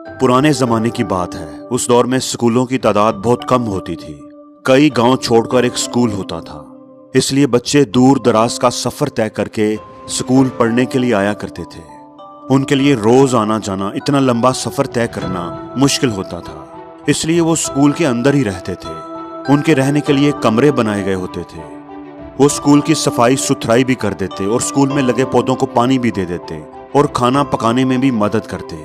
पुराने जमाने की बात है। उस दौर में स्कूलों की तादाद बहुत कम होती थी। कई गांव छोड़कर एक स्कूल होता था, इसलिए बच्चे दूर दराज का सफर तय करके स्कूल पढ़ने के लिए आया करते थे। उनके लिए रोज आना जाना, इतना लंबा सफर तय करना मुश्किल होता था, इसलिए वो स्कूल के अंदर ही रहते थे। उनके रहने के लिए कमरे बनाए गए होते थे। वो स्कूल की सफाई सुथराई भी कर देते और स्कूल में लगे पौधों को पानी भी दे देते और खाना पकाने में भी मदद करते।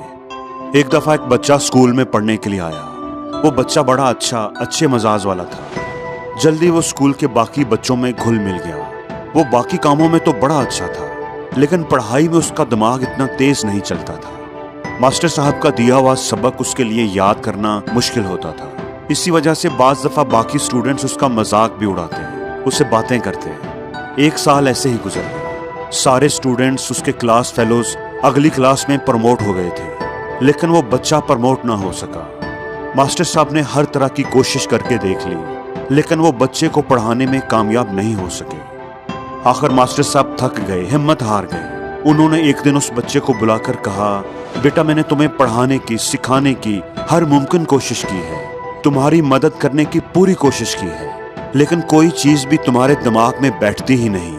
एक दफा एक बच्चा स्कूल में पढ़ने के लिए आया। वो बच्चा बड़ा अच्छे मजाज वाला था। जल्दी वो स्कूल के बाकी बच्चों में घुल मिल गया। वो बाकी कामों में तो बड़ा अच्छा था, लेकिन पढ़ाई में उसका दिमाग इतना तेज नहीं चलता था। मास्टर साहब का दिया हुआ सबक उसके लिए याद करना मुश्किल होता था। इसी वजह से बाज दफा बाकी स्टूडेंट्स उसका मजाक भी उड़ाते, उससे बातें करते। एक साल ऐसे ही गुजर गया। सारे स्टूडेंट्स, उसके क्लास फेलोज अगली क्लास में प्रमोट हो गए थे, लेकिन वो बच्चा प्रमोट ना हो सका। मास्टर साहब ने हर तरह की कोशिश करके देख ली, लेकिन वो बच्चे को पढ़ाने में कामयाब नहीं हो सके। आखिर मास्टर साहब थक गए, हिम्मत हार गए। उन्होंने एक दिन उस बच्चे को बुलाकर कहा, बेटा, मैंने तुम्हें पढ़ाने की, सिखाने की हर मुमकिन कोशिश की है, तुम्हारी मदद करने की पूरी कोशिश की है, लेकिन कोई चीज भी तुम्हारे दिमाग में बैठती ही नहीं।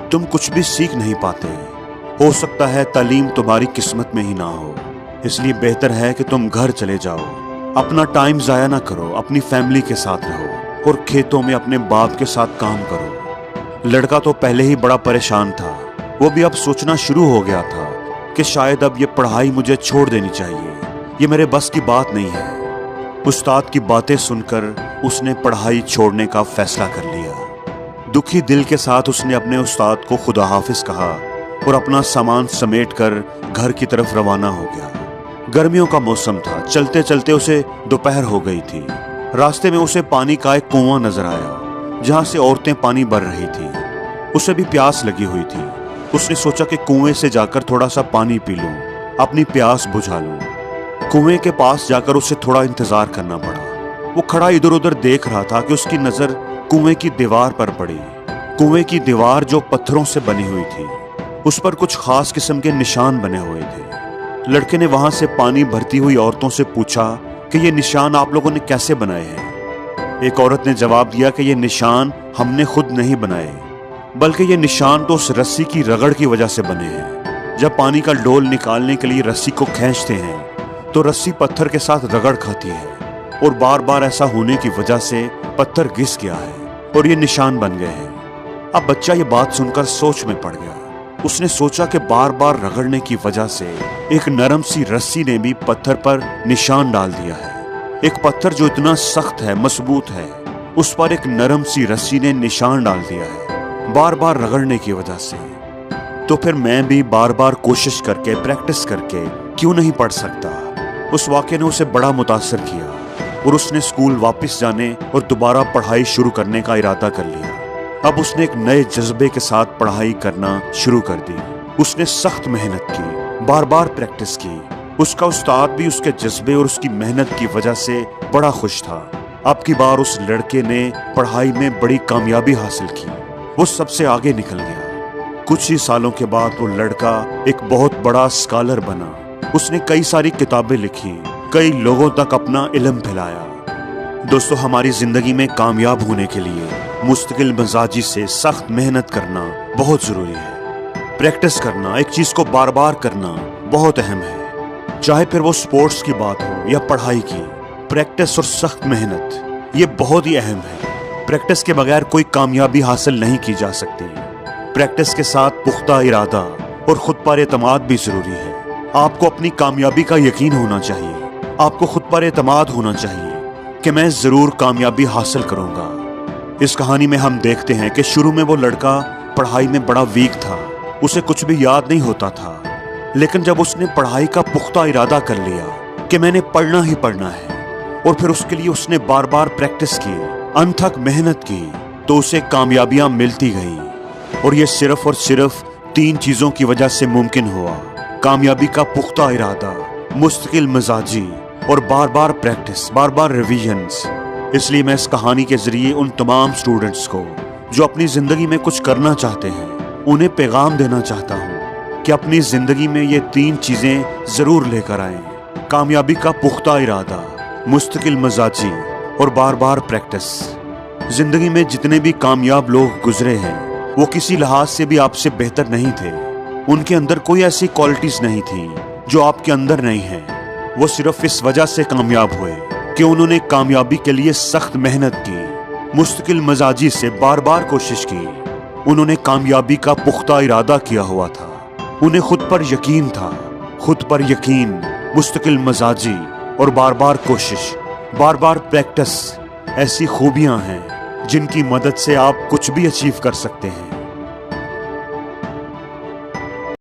तुम कुछ भी सीख नहीं पाते। हो सकता है तालीम तुम्हारी किस्मत में ही ना हो, इसलिए बेहतर है कि तुम घर चले जाओ। अपना टाइम जाया ना करो, अपनी फैमिली के साथ रहो और खेतों में अपने बाप के साथ काम करो। लड़का तो पहले ही बड़ा परेशान था। वो भी अब सोचना शुरू हो गया था कि शायद अब ये पढ़ाई मुझे छोड़ देनी चाहिए, ये मेरे बस की बात नहीं है। उस्ताद की बातें सुनकर उसने पढ़ाई छोड़ने का फैसला कर लिया। दुखी दिल के साथ उसने अपने उस्ताद को खुदा हाफिज कहा और अपना सामान समेटकर घर की तरफ रवाना हो गया। गर्मियों का मौसम था। चलते चलते उसे दोपहर हो गई थी। रास्ते में उसे पानी का एक कुआं नजर आया, जहां से औरतें पानी भर रही थी। उसे भी प्यास लगी हुई थी। उसने सोचा कि कुएं से जाकर थोड़ा सा पानी पी लूं, अपनी प्यास बुझा लूं। कुएं के पास जाकर उसे थोड़ा इंतजार करना पड़ा। वो खड़ा इधर उधर देख रहा था कि उसकी नजर कुएं की दीवार पर पड़ी। कुएं की दीवार जो पत्थरों से बनी हुई थी, उस पर कुछ खास किस्म के निशान बने हुए थे। लड़के ने वहां से पानी भरती हुई औरतों से पूछा कि ये निशान आप लोगों ने कैसे बनाए हैं। एक औरत ने जवाब दिया कि ये निशान हमने खुद नहीं बनाए, बल्कि ये निशान तो उस रस्सी की रगड़ की वजह से बने हैं। जब पानी का डोल निकालने के लिए रस्सी को खींचते हैं तो रस्सी पत्थर के साथ रगड़ खाती है, और बार बार ऐसा होने की वजह से पत्थर घिस गया है और ये निशान बन गए हैं। अब बच्चा ये बात सुनकर सोच में पड़ गया। उसने सोचा कि बार बार रगड़ने की वजह से एक नरम सी रस्सी ने भी पत्थर पर निशान डाल दिया है। एक पत्थर जो इतना सख्त है, मजबूत है, उस पर एक नरम सी रस्सी ने निशान डाल दिया है, बार बार रगड़ने की वजह से। तो फिर मैं भी बार बार कोशिश करके, प्रैक्टिस करके क्यों नहीं पढ़ सकता। उस वाक़े ने उसे बड़ा मुतासर किया और उसने स्कूल वापस जाने और दोबारा पढ़ाई शुरू करने का इरादा कर लिया। अब उसने एक नए जज्बे के साथ पढ़ाई करना शुरू कर दी। उसने सख्त मेहनत की, बार बार प्रैक्टिस की। उसका उस्ताद भी उसके जज्बे और उसकी मेहनत की वजह से बड़ा खुश था। अब की बार उस लड़के ने पढ़ाई में बड़ी कामयाबी हासिल की। वो सबसे आगे निकल गया। कुछ ही सालों के बाद वो लड़का एक बहुत बड़ा स्कॉलर बना। उसने कई सारी किताबें लिखी, कई लोगों तक अपना इल्म फैलाया। दोस्तों, हमारी जिंदगी में कामयाब होने के लिए मुस्तकिल मिजाजी से सख्त मेहनत करना बहुत जरूरी है। प्रैक्टिस करना, एक चीज को बार बार करना बहुत अहम है। चाहे फिर वो स्पोर्ट्स की बात हो या पढ़ाई की, प्रैक्टिस और सख्त मेहनत ये बहुत ही अहम है। प्रैक्टिस के बगैर कोई कामयाबी हासिल नहीं की जा सकती। प्रैक्टिस के साथ पुख्ता इरादा और खुद पर एतमाद भी जरूरी है। आपको अपनी कामयाबी का यकीन होना चाहिए। आपको खुद पर एतमाद होना चाहिए कि मैं जरूर कामयाबी हासिल करूंगा। इस कहानी में हम देखते हैं कि शुरू में वो लड़का पढ़ाई में बड़ा वीक था, उसे कुछ भी याद नहीं होता था। लेकिन जब उसने पढ़ाई का पुख्ता इरादा कर लिया कि मैंने पढ़ना ही पढ़ना है, और फिर उसके लिए उसने बार बार प्रैक्टिस की, अनथक मेहनत की, तो उसे कामयाबियां मिलती गई। और ये सिर्फ और सिर्फ 3 चीजों की वजह से मुमकिन हुआ: कामयाबी का पुख्ता इरादा, मुस्तकिल मिजाजी और बार बार प्रैक्टिस, बार बार रिविजन्स। इसलिए मैं इस कहानी के जरिए उन तमाम स्टूडेंट्स को जो अपनी जिंदगी में कुछ करना चाहते हैं, उन्हें पैगाम देना चाहता हूँ कि अपनी जिंदगी में ये 3 चीजें जरूर लेकर आएं। कामयाबी का पुख्ता इरादा, मुस्तकिल मजाजी और बार बार प्रैक्टिस। जिंदगी में जितने भी कामयाब लोग गुजरे हैं वो किसी लिहाज से भी आपसे बेहतर नहीं थे। उनके अंदर कोई ऐसी क्वालिटीज नहीं थी जो आपके अंदर नहीं है। वो सिर्फ इस वजह से कामयाब हुए कि उन्होंने कामयाबी के लिए सख्त मेहनत की, मुस्तकिल मजाजी से बार बार कोशिश की। उन्होंने कामयाबी का पुख्ता इरादा किया हुआ था। उन्हें खुद पर यकीन था। खुद पर यकीन, मुस्तकिल मजाजी और बार बार कोशिश, बार बार प्रैक्टिस ऐसी खूबियां हैं जिनकी मदद से आप कुछ भी अचीव कर सकते हैं।